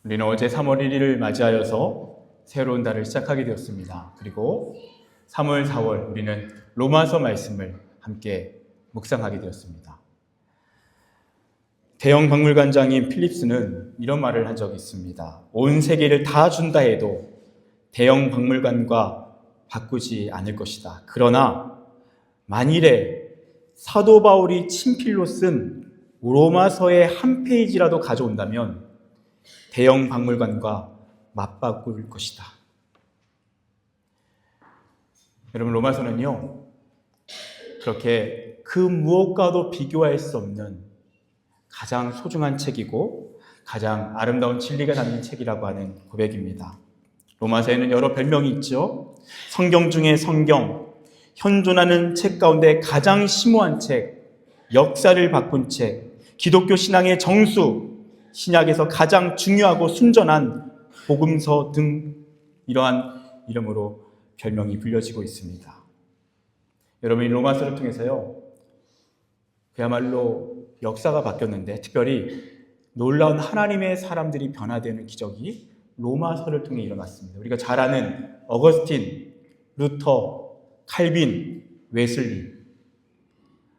우리는 어제 3월 1일을 맞이하여서 새로운 달을 시작하게 되었습니다. 그리고 3월, 4월 우리는 로마서 말씀을 함께 묵상하게 되었습니다. 대형 박물관장인 필립스는 이런 말을 한 적이 있습니다. 온 세계를 다 준다 해도 대형 박물관과 바꾸지 않을 것이다. 그러나 만일에 사도 바울이 친필로 쓴 로마서의 한 페이지라도 가져온다면 대형 박물관과 맞바꿀 것이다. 여러분, 로마서는요, 그렇게 그 무엇과도 비교할 수 없는 가장 소중한 책이고 가장 아름다운 진리가 담긴 책이라고 하는 고백입니다. 로마서에는 여러 별명이 있죠. 성경 중에 성경, 현존하는 책 가운데 가장 심오한 책, 역사를 바꾼 책, 기독교 신앙의 정수, 신약에서 가장 중요하고 순전한 복음서 등 이러한 이름으로 별명이 불려지고 있습니다. 여러분, 이 로마서를 통해서요, 그야말로 역사가 바뀌었는데 특별히 놀라운 하나님의 사람들이 변화되는 기적이 로마서를 통해 일어났습니다. 우리가 잘 아는 어거스틴, 루터, 칼빈, 웨슬리,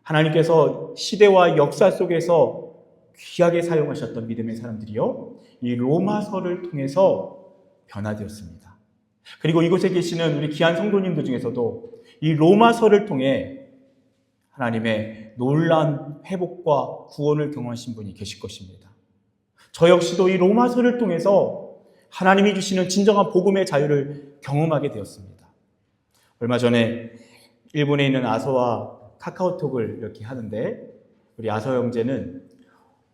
하나님께서 시대와 역사 속에서 귀하게 사용하셨던 믿음의 사람들이요, 이 로마서를 통해서 변화되었습니다. 그리고 이곳에 계시는 우리 귀한 성도님들 중에서도 이 로마서를 통해 하나님의 놀라운 회복과 구원을 경험하신 분이 계실 것입니다. 저 역시도 이 로마서를 통해서 하나님이 주시는 진정한 복음의 자유를 경험하게 되었습니다. 얼마 전에 일본에 있는 아서와 카카오톡을 이렇게 하는데 우리 아서 형제는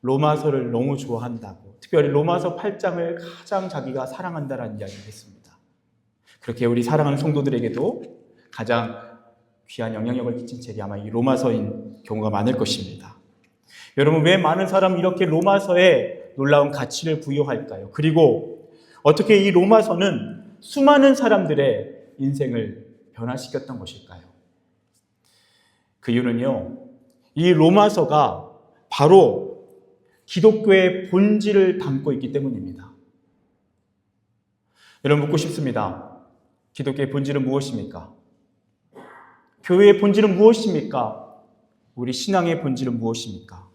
로마서를 너무 좋아한다고, 특별히 로마서 8장을 가장 자기가 사랑한다라는 이야기를 했습니다. 그렇게 우리 사랑하는 성도들에게도 가장 귀한 영향력을 끼친 책이 아마 이 로마서인 경우가 많을 것입니다. 여러분, 왜 많은 사람이 이렇게 로마서에 놀라운 가치를 부여할까요? 그리고 어떻게 이 로마서는 수많은 사람들의 인생을 변화시켰던 것일까요? 그 이유는요, 이 로마서가 바로 기독교의 본질을 담고 있기 때문입니다. 여러분, 묻고 싶습니다. 기독교의 본질은 무엇입니까? 교회의 본질은 무엇입니까? 우리 신앙의 본질은 무엇입니까?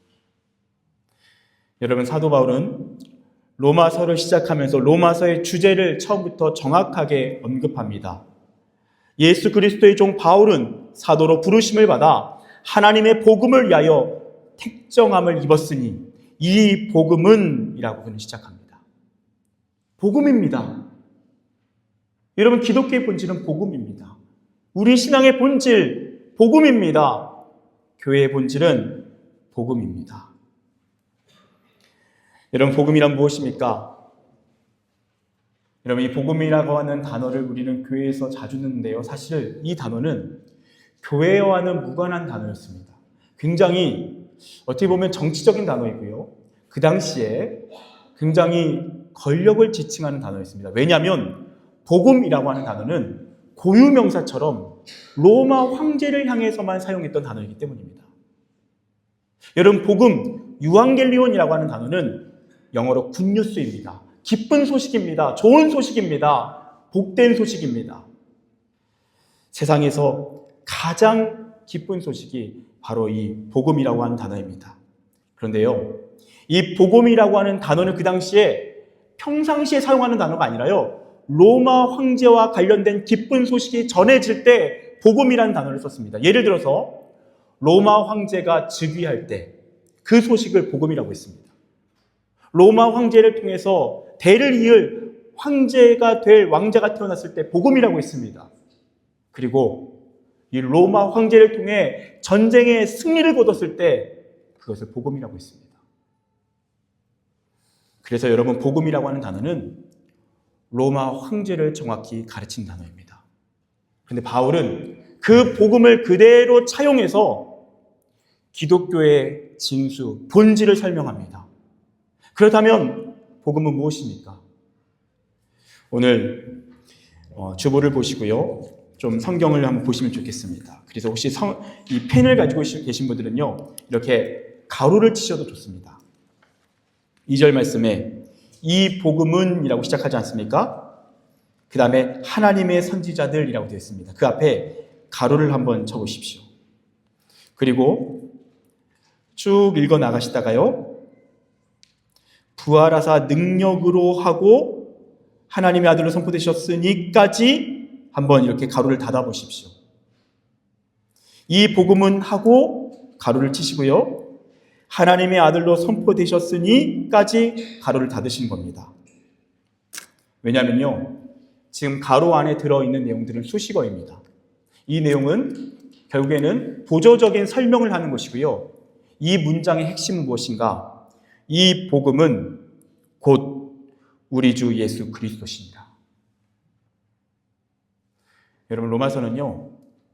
여러분, 사도 바울은 로마서를 시작하면서 로마서의 주제를 처음부터 정확하게 언급합니다. 예수 그리스도의 종 바울은 사도로 부르심을 받아 하나님의 복음을 위하여 택정함을 입었으니 이 복음은 이라고 그는 시작합니다. 복음입니다. 여러분, 기독교의 본질은 복음입니다. 우리 신앙의 본질, 복음입니다. 교회의 본질은 복음입니다. 여러분, 복음이란 무엇입니까? 여러분, 이 복음이라고 하는 단어를 우리는 교회에서 자주 듣는데요, 사실 이 단어는 교회와는 무관한 단어였습니다. 굉장히 어떻게 보면 정치적인 단어이고요, 그 당시에 굉장히 권력을 지칭하는 단어였습니다. 왜냐하면 복음이라고 하는 단어는 고유명사처럼 로마 황제를 향해서만 사용했던 단어이기 때문입니다. 여러분, 복음, 유앙겔리온이라고 하는 단어는 영어로 굿뉴스입니다. 기쁜 소식입니다. 좋은 소식입니다. 복된 소식입니다. 세상에서 가장 기쁜 소식이 바로 이 복음이라고 하는 단어입니다. 그런데요, 이 복음이라고 하는 단어는 그 당시에 평상시에 사용하는 단어가 아니라요, 로마 황제와 관련된 기쁜 소식이 전해질 때 복음이라는 단어를 썼습니다. 예를 들어서 로마 황제가 즉위할 때 그 소식을 복음이라고 했습니다. 로마 황제를 통해서 대를 이을 황제가 될 왕자가 태어났을 때 복음이라고 했습니다. 그리고 이 로마 황제를 통해 전쟁에 승리를 거뒀을 때 그것을 복음이라고 했습니다. 그래서 여러분, 복음이라고 하는 단어는 로마 황제를 정확히 가르친 단어입니다. 그런데 바울은 그 복음을 그대로 차용해서 기독교의 진수, 본질을 설명합니다. 그렇다면 복음은 무엇입니까? 오늘 주보를 보시고요, 좀 성경을 한번 보시면 좋겠습니다. 그래서 혹시 이 펜을 가지고 계신 분들은요, 이렇게 가로를 치셔도 좋습니다. 2절 말씀에 이 복음은 이라고 시작하지 않습니까? 그 다음에 하나님의 선지자들이라고 되어 있습니다. 그 앞에 가로를 한번 쳐보십시오. 그리고 쭉 읽어 나가시다가요, 부활하사 능력으로 하고 하나님의 아들로 선포되셨으니까지 한번 이렇게 가로를 닫아 보십시오. 이 복음은 하고 가로를 치시고요, 하나님의 아들로 선포되셨으니까지 가로를 닫으신 겁니다. 왜냐하면요, 지금 가로 안에 들어있는 내용들은 수식어입니다. 이 내용은 결국에는 보조적인 설명을 하는 것이고요, 이 문장의 핵심은 무엇인가? 이 복음은 곧 우리 주 예수 그리스도십니다. 여러분, 로마서는요,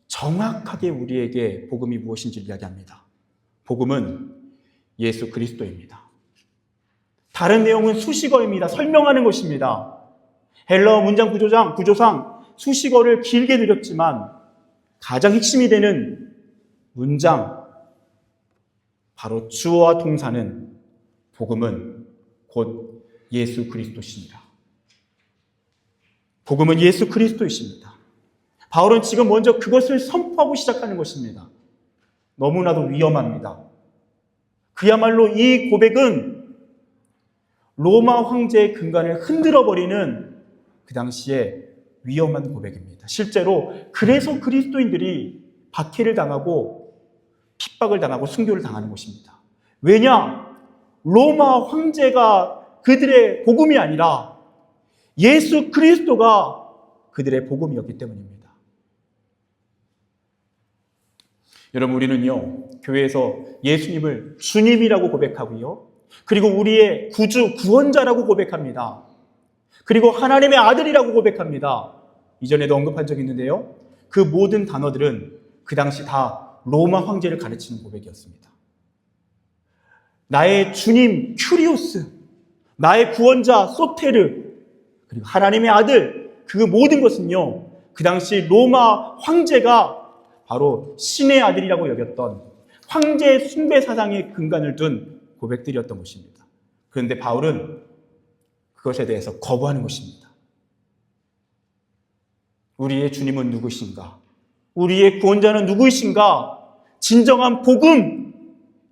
정확하게 우리에게 복음이 무엇인지를 이야기합니다. 복음은 예수 그리스도입니다. 다른 내용은 수식어입니다. 설명하는 것입니다. 헬라어 문장 구조상 수식어를 길게 드렸지만 가장 핵심이 되는 문장, 바로 주어와 동사는 복음은 곧 예수 그리스도십니다. 복음은 예수 그리스도이십니다. 바울은 지금 먼저 그것을 선포하고 시작하는 것입니다. 너무나도 위험합니다. 그야말로 이 고백은 로마 황제의 근간을 흔들어버리는 그 당시에 위험한 고백입니다. 실제로 그래서 그리스도인들이 박해를 당하고 핍박을 당하고 순교를 당하는 것입니다. 왜냐? 로마 황제가 그들의 복음이 아니라 예수 그리스도가 그들의 복음이었기 때문입니다. 여러분, 우리는요, 교회에서 예수님을 주님이라고 고백하고요, 그리고 우리의 구주, 구원자라고 고백합니다. 그리고 하나님의 아들이라고 고백합니다. 이전에도 언급한 적이 있는데요, 그 모든 단어들은 그 당시 다 로마 황제를 가르치는 고백이었습니다. 나의 주님 큐리오스, 나의 구원자 소테르, 그리고 하나님의 아들, 그 모든 것은요, 그 당시 로마 황제가 바로 신의 아들이라고 여겼던 황제의 숭배 사상의 근간을 둔 고백들이었던 것입니다. 그런데 바울은 그것에 대해서 거부하는 것입니다. 우리의 주님은 누구신가? 우리의 구원자는 누구이신가? 진정한 복음,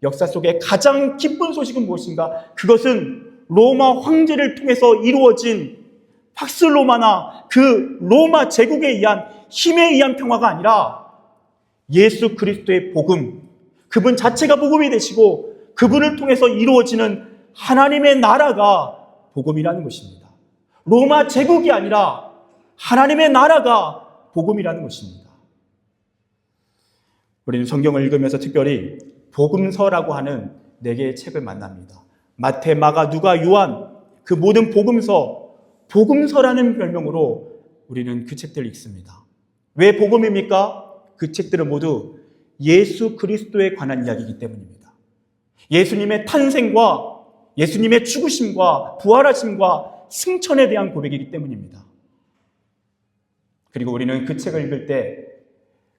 역사 속에 가장 기쁜 소식은 무엇인가? 그것은 로마 황제를 통해서 이루어진 팍스 로마나 그 로마 제국에 의한 힘에 의한 평화가 아니라 예수 그리스도의 복음, 그분 자체가 복음이 되시고 그분을 통해서 이루어지는 하나님의 나라가 복음이라는 것입니다. 로마 제국이 아니라 하나님의 나라가 복음이라는 것입니다. 우리는 성경을 읽으면서 특별히 복음서라고 하는 4개의 책을 만납니다. 마태, 마가, 누가, 요한, 그 모든 복음서라는 별명으로 우리는 그 책들을 읽습니다. 왜 복음입니까? 그 책들은 모두 예수 그리스도에 관한 이야기이기 때문입니다. 예수님의 탄생과 예수님의 죽으심과 부활하심과 승천에 대한 고백이기 때문입니다. 그리고 우리는 그 책을 읽을 때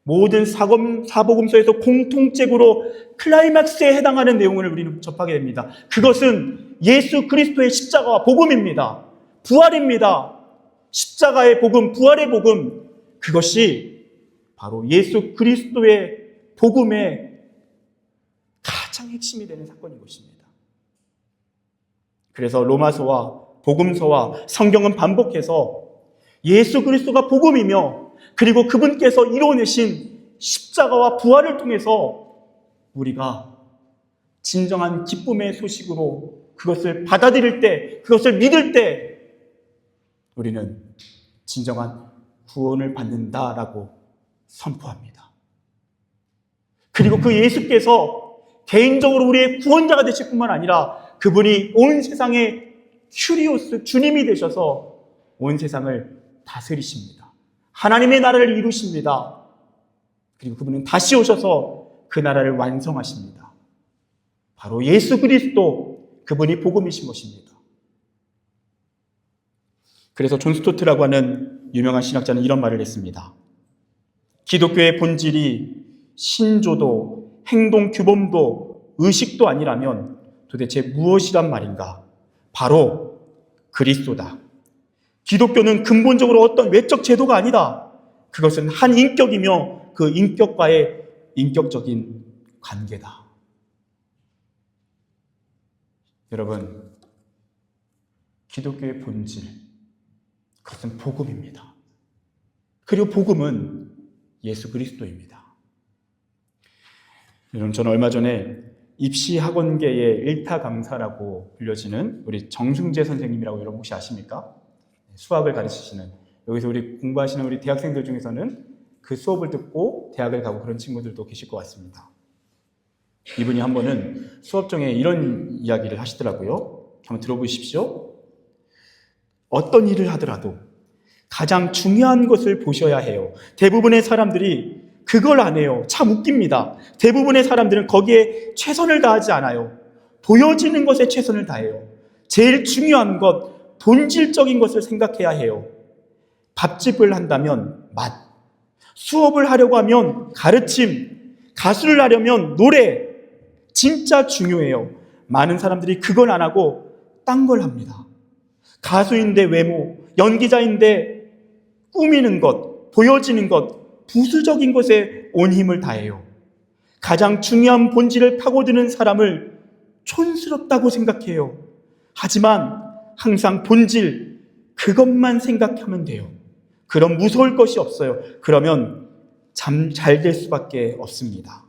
모든 사복음서에서 공통적으로 클라이막스에 해당하는 내용을 우리는 접하게 됩니다. 그것은 예수 그리스도의 십자가와 복음입니다. 부활입니다. 십자가의 복음, 부활의 복음, 그것이 바로 예수 그리스도의 복음의 가장 핵심이 되는 사건인 것입니다. 그래서 로마서와 복음서와 성경은 반복해서 예수 그리스도가 복음이며, 그리고 그분께서 이뤄내신 십자가와 부활을 통해서 우리가 진정한 기쁨의 소식으로 그것을 받아들일 때, 그것을 믿을 때 우리는 진정한 구원을 받는다라고 선포합니다. 그리고 그 예수께서 개인적으로 우리의 구원자가 되실 뿐만 아니라 그분이 온 세상의 큐리오스, 주님이 되셔서 온 세상을 다스리십니다. 하나님의 나라를 이루십니다. 그리고 그분은 다시 오셔서 그 나라를 완성하십니다. 바로 예수 그리스도, 그분이 복음이신 것입니다. 그래서 존 스토트라고 하는 유명한 신학자는 이런 말을 했습니다. 기독교의 본질이 신조도, 행동 규범도, 의식도 아니라면 도대체 무엇이란 말인가? 바로 그리스도다. 기독교는 근본적으로 어떤 외적 제도가 아니다. 그것은 한 인격이며 그 인격과의 인격적인 관계다. 여러분, 기독교의 본질, 그것은 복음입니다. 그리고 복음은 예수 그리스도입니다. 여러분, 저는 얼마 전에 입시학원계의 일타 강사라고 불려지는 우리 정승재 선생님이라고 여러분 혹시 아십니까? 수학을 가르치시는, 여기서 우리 공부하시는 우리 대학생들 중에서는 그 수업을 듣고 대학을 가고 그런 친구들도 계실 것 같습니다. 이분이 한 번은 수업 중에 이런 이야기를 하시더라고요. 한번 들어보십시오. 어떤 일을 하더라도 가장 중요한 것을 보셔야 해요. 대부분의 사람들이 그걸 안 해요. 참 웃깁니다. 대부분의 사람들은 거기에 최선을 다하지 않아요. 보여지는 것에 최선을 다해요. 제일 중요한 것, 본질적인 것을 생각해야 해요. 밥집을 한다면 맛, 수업을 하려고 하면 가르침, 가수를 하려면 노래, 진짜 중요해요. 많은 사람들이 그걸 안 하고 딴 걸 합니다. 가수인데 외모, 연기자인데 꾸미는 것, 보여지는 것, 부수적인 것에 온 힘을 다해요. 가장 중요한 본질을 파고드는 사람을 촌스럽다고 생각해요. 하지만 항상 본질, 그것만 생각하면 돼요. 그럼 무서울 것이 없어요. 그러면 참 잘 될 수밖에 없습니다.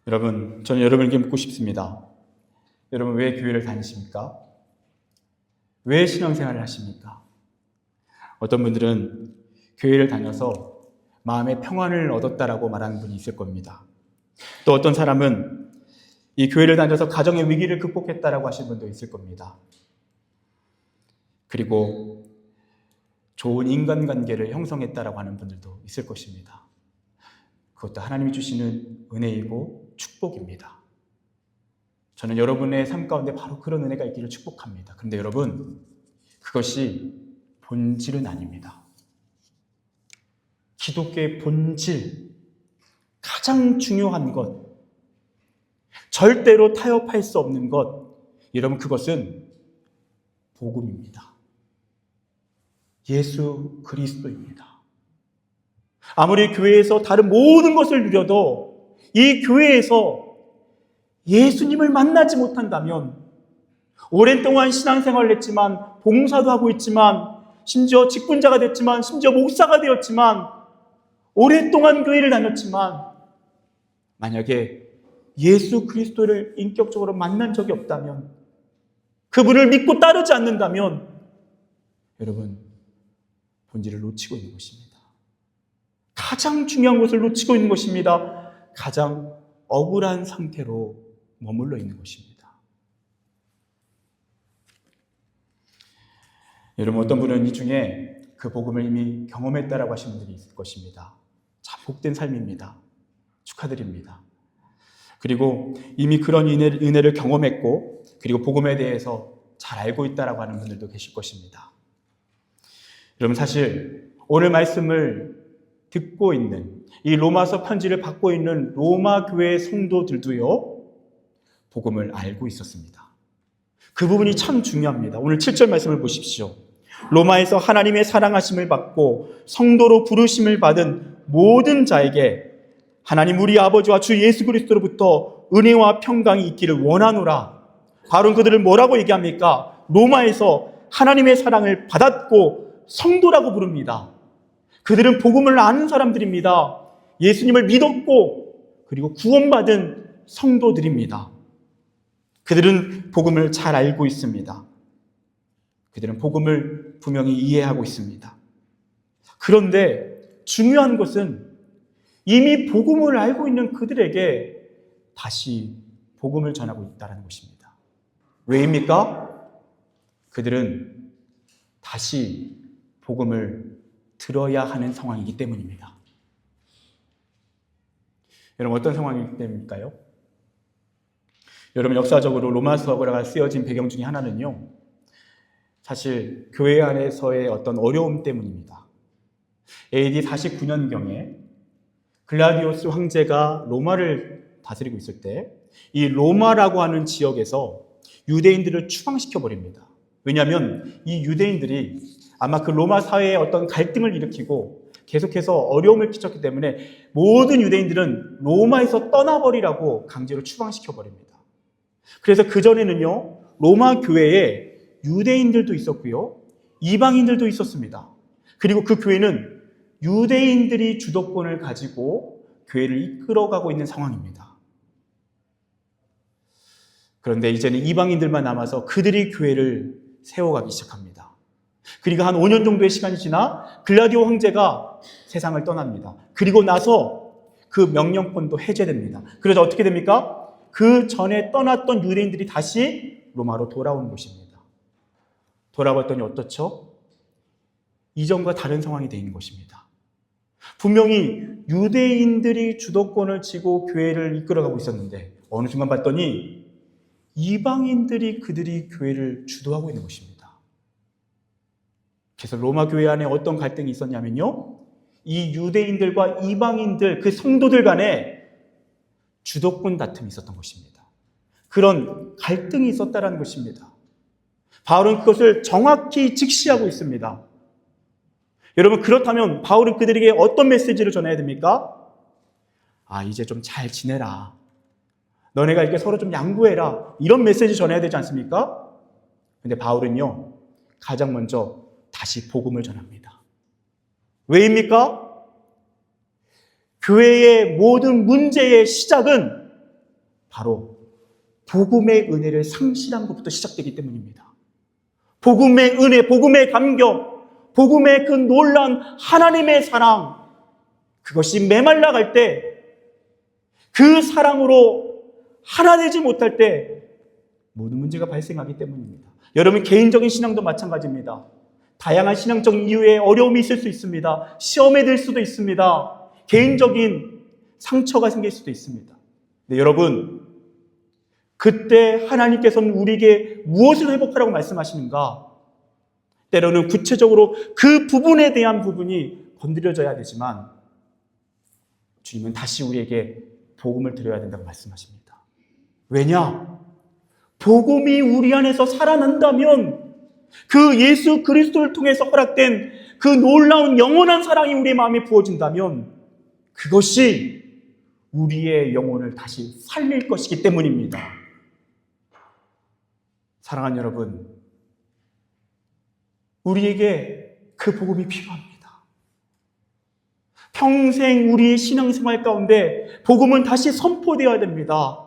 여러분, 저는 여러분에게 묻고 싶습니다. 여러분, 왜 교회를 다니십니까? 왜 신앙생활을 하십니까? 어떤 분들은 교회를 다녀서 마음의 평안을 얻었다라고 말하는 분이 있을 겁니다. 또 어떤 사람은 이 교회를 다녀서 가정의 위기를 극복했다라고 하시는 분도 있을 겁니다. 그리고 좋은 인간관계를 형성했다라고 하는 분들도 있을 것입니다. 그것도 하나님이 주시는 은혜이고 축복입니다. 저는 여러분의 삶 가운데 바로 그런 은혜가 있기를 축복합니다. 그런데 여러분, 그것이 본질은 아닙니다. 기독교의 본질, 가장 중요한 것, 절대로 타협할 수 없는 것, 여러분, 그것은 복음입니다. 예수 그리스도입니다. 아무리 교회에서 다른 모든 것을 누려도 이 교회에서 예수님을 만나지 못한다면, 오랜 동안 신앙생활을 했지만, 봉사도 하고 있지만, 심지어 직분자가 됐지만, 심지어 목사가 되었지만, 오랫동안 교회를 다녔지만, 만약에 예수 그리스도를 인격적으로 만난 적이 없다면, 그분을 믿고 따르지 않는다면, 여러분, 본질을 놓치고 있는 것입니다. 가장 중요한 것을 놓치고 있는 것입니다. 가장 억울한 상태로 머물러 있는 것입니다. 여러분, 어떤 분은 이 중에 그 복음을 이미 경험했다라고 하시는 분들이 있을 것입니다. 참 복된 삶입니다. 축하드립니다. 그리고 이미 그런 은혜를 경험했고, 그리고 복음에 대해서 잘 알고 있다라고 하는 분들도 계실 것입니다. 여러분, 사실 오늘 말씀을 듣고 있는, 이 로마서 편지를 받고 있는 로마 교회 성도들도요, 복음을 알고 있었습니다. 그 부분이 참 중요합니다. 오늘 7절 말씀을 보십시오. 로마에서 하나님의 사랑하심을 받고 성도로 부르심을 받은 모든 자에게 하나님 우리 아버지와 주 예수 그리스도로부터 은혜와 평강이 있기를 원하노라. 바로 그들을 뭐라고 얘기합니까? 로마에서 하나님의 사랑을 받았고 성도라고 부릅니다. 그들은 복음을 아는 사람들입니다. 예수님을 믿었고 그리고 구원받은 성도들입니다. 그들은 복음을 잘 알고 있습니다. 그들은 복음을 분명히 이해하고 있습니다. 그런데 중요한 것은 이미 복음을 알고 있는 그들에게 다시 복음을 전하고 있다는 것입니다. 왜입니까? 그들은 다시 복음을 들어야 하는 상황이기 때문입니다. 여러분, 어떤 상황이기 때문일까요? 여러분, 역사적으로 로마서가 쓰여진 배경 중에 하나는요, 사실 교회 안에서의 어떤 어려움 때문입니다. AD 49년경에 글라디오스 황제가 로마를 다스리고 있을 때 이 로마라고 하는 지역에서 유대인들을 추방시켜 버립니다. 왜냐하면 이 유대인들이 아마 그 로마 사회에 어떤 갈등을 일으키고 계속해서 어려움을 끼쳤기 때문에 모든 유대인들은 로마에서 떠나버리라고 강제로 추방시켜 버립니다. 그래서 그전에는요, 로마 교회에 유대인들도 있었고요, 이방인들도 있었습니다. 그리고 그 교회는 유대인들이 주도권을 가지고 교회를 이끌어가고 있는 상황입니다. 그런데 이제는 이방인들만 남아서 그들이 교회를 세워가기 시작합니다. 그리고 한 5년 정도의 시간이 지나 글라디오 황제가 세상을 떠납니다. 그리고 나서 그 명령권도 해제됩니다. 그래서 어떻게 됩니까? 그 전에 떠났던 유대인들이 다시 로마로 돌아오는 것입니다. 돌아봤더니 어떻죠? 이전과 다른 상황이 되는 것입니다. 분명히 유대인들이 주도권을 쥐고 교회를 이끌어가고 있었는데 어느 순간 봤더니 이방인들이 그들이 교회를 주도하고 있는 것입니다. 그래서 로마 교회 안에 어떤 갈등이 있었냐면요, 이 유대인들과 이방인들, 그 성도들 간에 주도권 다툼이 있었던 것입니다. 그런 갈등이 있었다는 것입니다. 바울은 그것을 정확히 직시하고 있습니다. 여러분, 그렇다면 바울은 그들에게 어떤 메시지를 전해야 됩니까? 이제 좀 잘 지내라. 너네가 이렇게 서로 좀 양보해라. 이런 메시지 전해야 되지 않습니까? 근데 바울은요, 가장 먼저 다시 복음을 전합니다. 왜입니까? 교회의 모든 문제의 시작은 바로 복음의 은혜를 상실한 것부터 시작되기 때문입니다. 복음의 은혜, 복음의 감격, 복음의 그 놀라운 하나님의 사랑, 그것이 메말라갈 때, 그 사랑으로 하나 되지 못할 때 모든 문제가 발생하기 때문입니다. 여러분, 개인적인 신앙도 마찬가지입니다. 다양한 신앙적 이유에 어려움이 있을 수 있습니다. 시험에 들 수도 있습니다. 개인적인 상처가 생길 수도 있습니다. 근데 여러분, 그때 하나님께서는 우리에게 무엇을 회복하라고 말씀하시는가? 때로는 구체적으로 그 부분에 대한 부분이 건드려져야 되지만 주님은 다시 우리에게 복음을 드려야 된다고 말씀하십니다. 왜냐? 복음이 우리 안에서 살아난다면 그 예수 그리스도를 통해서 허락된 그 놀라운 영원한 사랑이 우리의 마음에 부어진다면 그것이 우리의 영혼을 다시 살릴 것이기 때문입니다. 사랑하는 여러분, 우리에게 그 복음이 필요합니다. 평생 우리의 신앙생활 가운데 복음은 다시 선포되어야 됩니다.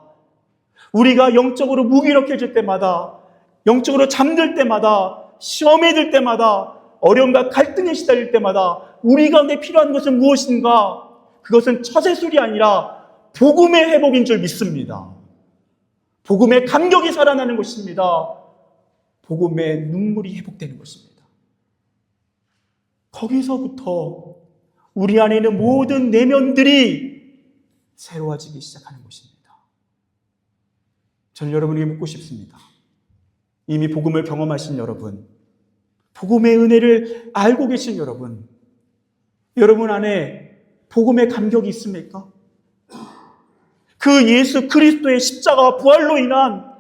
우리가 영적으로 무기력해질 때마다, 영적으로 잠들 때마다, 시험에 들 때마다, 어려움과 갈등에 시달릴 때마다 우리 가운데 필요한 것은 무엇인가? 그것은 처세술이 아니라 복음의 회복인 줄 믿습니다. 복음의 감격이 살아나는 것입니다. 복음의 눈물이 회복되는 것입니다. 거기서부터 우리 안에 있는 모든 내면들이 새로워지기 시작하는 것입니다. 저는 여러분에게 묻고 싶습니다. 이미 복음을 경험하신 여러분, 복음의 은혜를 알고 계신 여러분, 여러분 안에 복음의 감격이 있습니까? 그 예수 그리스도의 십자가와 부활로 인한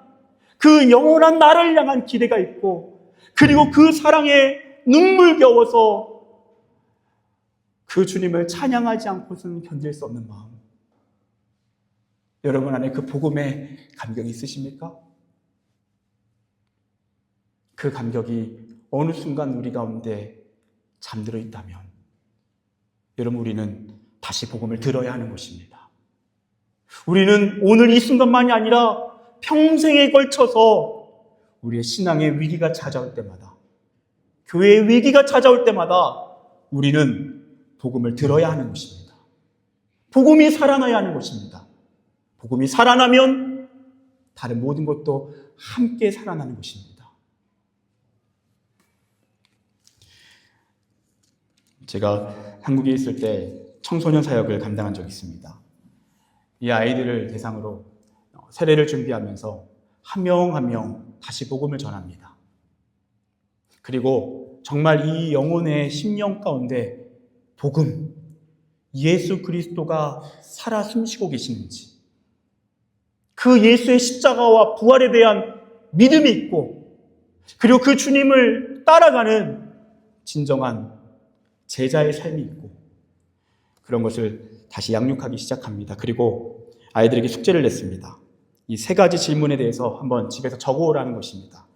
그 영원한 나를 향한 기대가 있고, 그리고 그 사랑에 눈물겨워서 그 주님을 찬양하지 않고서는 견딜 수 없는 마음. 여러분 안에 그 복음의 감격이 있으십니까? 그 감격이 어느 순간 우리 가운데 잠들어 있다면 여러분, 우리는 다시 복음을 들어야 하는 것입니다. 우리는 오늘 이 순간만이 아니라 평생에 걸쳐서 우리의 신앙의 위기가 찾아올 때마다, 교회의 위기가 찾아올 때마다 우리는 복음을 들어야 하는 것입니다. 복음이 살아나야 하는 것입니다. 복음이 살아나면 다른 모든 것도 함께 살아나는 것입니다. 제가 한국에 있을 때 청소년 사역을 감당한 적이 있습니다. 이 아이들을 대상으로 세례를 준비하면서 한 명 한 명 다시 복음을 전합니다. 그리고 정말 이 영혼의 심령 가운데 복음, 예수 그리스도가 살아 숨쉬고 계시는지, 그 예수의 십자가와 부활에 대한 믿음이 있고, 그리고 그 주님을 따라가는 진정한 제자의 삶이 있고, 그런 것을 다시 양육하기 시작합니다. 그리고 아이들에게 숙제를 냈습니다. 이 세 가지 질문에 대해서 한번 집에서 적어오라는 것입니다.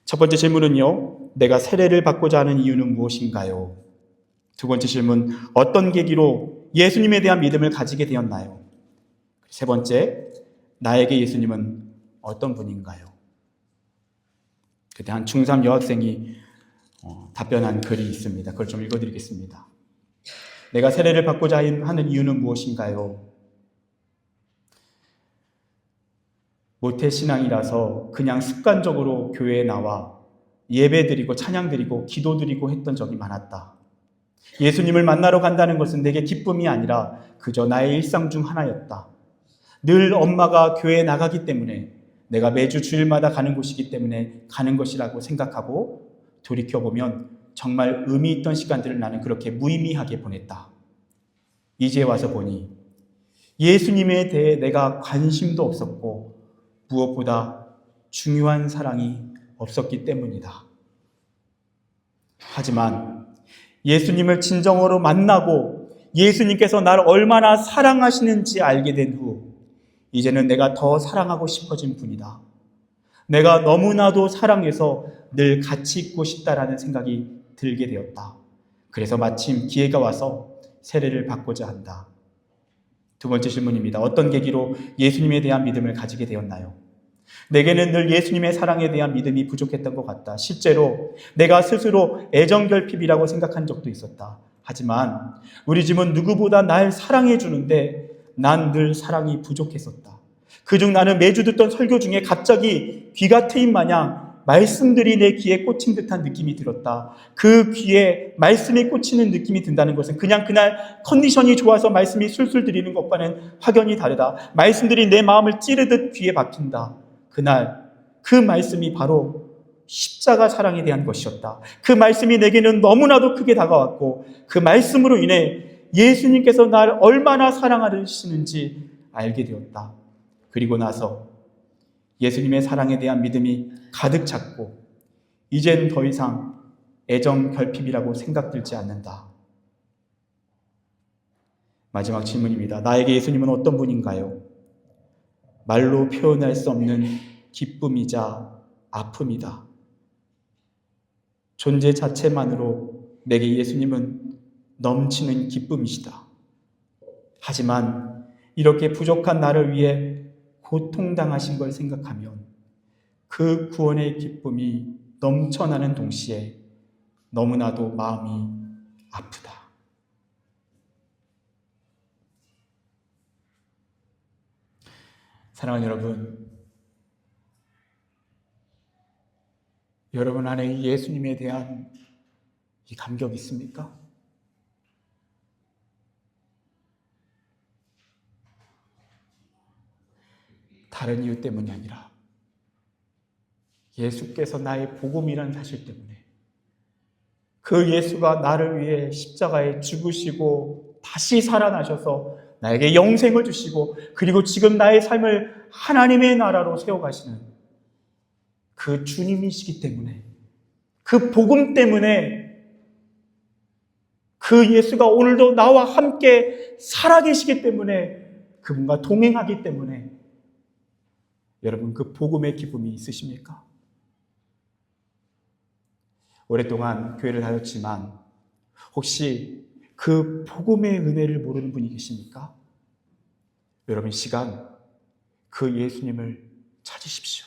첫 번째 질문은요, 내가 세례를 받고자 하는 이유는 무엇인가요? 두 번째 질문, 어떤 계기로 예수님에 대한 믿음을 가지게 되었나요? 세 번째, 나에게 예수님은 어떤 분인가요? 그때 한 중3 여학생이 답변한 글이 있습니다. 그걸 좀 읽어드리겠습니다. 내가 세례를 받고자 하는 이유는 무엇인가요? 모태신앙이라서 그냥 습관적으로 교회에 나와 예배드리고 찬양드리고 기도드리고 했던 적이 많았다. 예수님을 만나러 간다는 것은 내게 기쁨이 아니라 그저 나의 일상 중 하나였다. 늘 엄마가 교회에 나가기 때문에, 내가 매주 주일마다 가는 곳이기 때문에 가는 것이라고 생각하고, 돌이켜보면 정말 의미 있던 시간들을 나는 그렇게 무의미하게 보냈다. 이제 와서 보니 예수님에 대해 내가 관심도 없었고 무엇보다 중요한 사랑이 없었기 때문이다. 하지만 예수님을 진정으로 만나고 예수님께서 나를 얼마나 사랑하시는지 알게 된 후, 이제는 내가 더 사랑하고 싶어진 분이다. 내가 너무나도 사랑해서 늘 같이 있고 싶다라는 생각이 들게 되었다. 그래서 마침 기회가 와서 세례를 받고자 한다. 두 번째 질문입니다. 어떤 계기로 예수님에 대한 믿음을 가지게 되었나요? 내게는 늘 예수님의 사랑에 대한 믿음이 부족했던 것 같다. 실제로 내가 스스로 애정결핍이라고 생각한 적도 있었다. 하지만 우리 집은 누구보다 날 사랑해 주는데 난 늘 사랑이 부족했었다. 그중 나는 매주 듣던 설교 중에 갑자기 귀가 트인 마냥 말씀들이 내 귀에 꽂힌 듯한 느낌이 들었다. 그 귀에 말씀이 꽂히는 느낌이 든다는 것은 그냥 그날 컨디션이 좋아서 말씀이 술술 들리는 것과는 확연히 다르다. 말씀들이 내 마음을 찌르듯 귀에 박힌다. 그날 그 말씀이 바로 십자가 사랑에 대한 것이었다. 그 말씀이 내게는 너무나도 크게 다가왔고, 그 말씀으로 인해 예수님께서 나를 얼마나 사랑하시는지 알게 되었다. 그리고 나서 예수님의 사랑에 대한 믿음이 가득 찼고, 이젠 더 이상 애정 결핍이라고 생각들지 않는다. 마지막 질문입니다. 나에게 예수님은 어떤 분인가요? 말로 표현할 수 없는 기쁨이자 아픔이다. 존재 자체만으로 내게 예수님은 넘치는 기쁨이시다. 하지만 이렇게 부족한 나를 위해 고통당하신 걸 생각하면 그 구원의 기쁨이 넘쳐나는 동시에 너무나도 마음이 아프다. 사랑하는 여러분, 여러분 안에 예수님에 대한 이 감격이 있습니까? 다른 이유 때문이 아니라 예수께서 나의 복음이라는 사실 때문에, 그 예수가 나를 위해 십자가에 죽으시고 다시 살아나셔서 나에게 영생을 주시고, 그리고 지금 나의 삶을 하나님의 나라로 세워가시는 그 주님이시기 때문에, 그 복음 때문에, 그 예수가 오늘도 나와 함께 살아계시기 때문에, 그분과 동행하기 때문에, 여러분 그 복음의 기쁨이 있으십니까? 오랫동안 교회를 다녔지만 혹시 그 복음의 은혜를 모르는 분이 계십니까? 여러분 시간 그 예수님을 찾으십시오.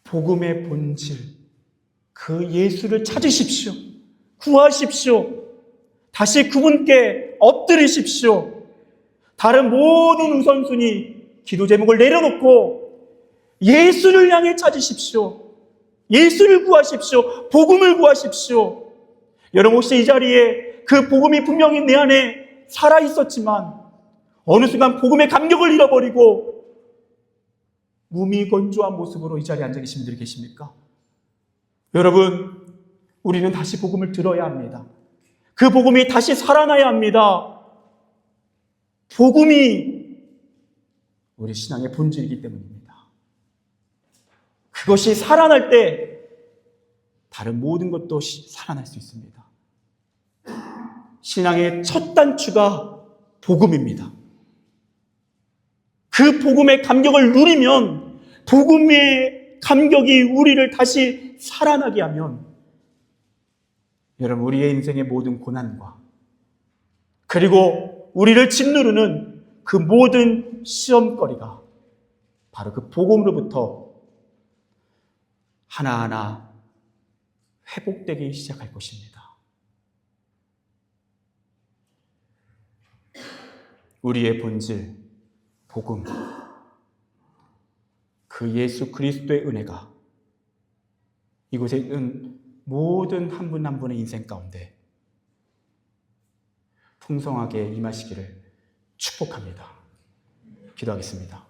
복음의 본질, 그 예수를 찾으십시오. 구하십시오. 다시 그분께 엎드리십시오. 다른 모든 우선순위, 기도 제목을 내려놓고 예수를 향해 찾으십시오. 예수를 구하십시오. 복음을 구하십시오. 여러분 혹시 이 자리에 그 복음이 분명히 내 안에 살아있었지만 어느 순간 복음의 감격을 잃어버리고 무미건조한 모습으로 이 자리에 앉아 계신 분들이 계십니까? 여러분, 우리는 다시 복음을 들어야 합니다. 그 복음이 다시 살아나야 합니다. 복음이 우리 신앙의 본질이기 때문입니다. 그것이 살아날 때 다른 모든 것도 살아날 수 있습니다. 신앙의 첫 단추가 복음입니다. 그 복음의 감격을 누리면, 복음의 감격이 우리를 다시 살아나게 하면, 여러분, 우리의 인생의 모든 고난과 그리고 우리를 짓누르는 그 모든 시험거리가 바로 그 복음으로부터 하나하나 회복되기 시작할 것입니다. 우리의 본질, 복음, 그 예수 그리스도의 은혜가 이곳에 있는 모든 한 분 한 분의 인생 가운데 풍성하게 임하시기를 축복합니다. 기도하겠습니다.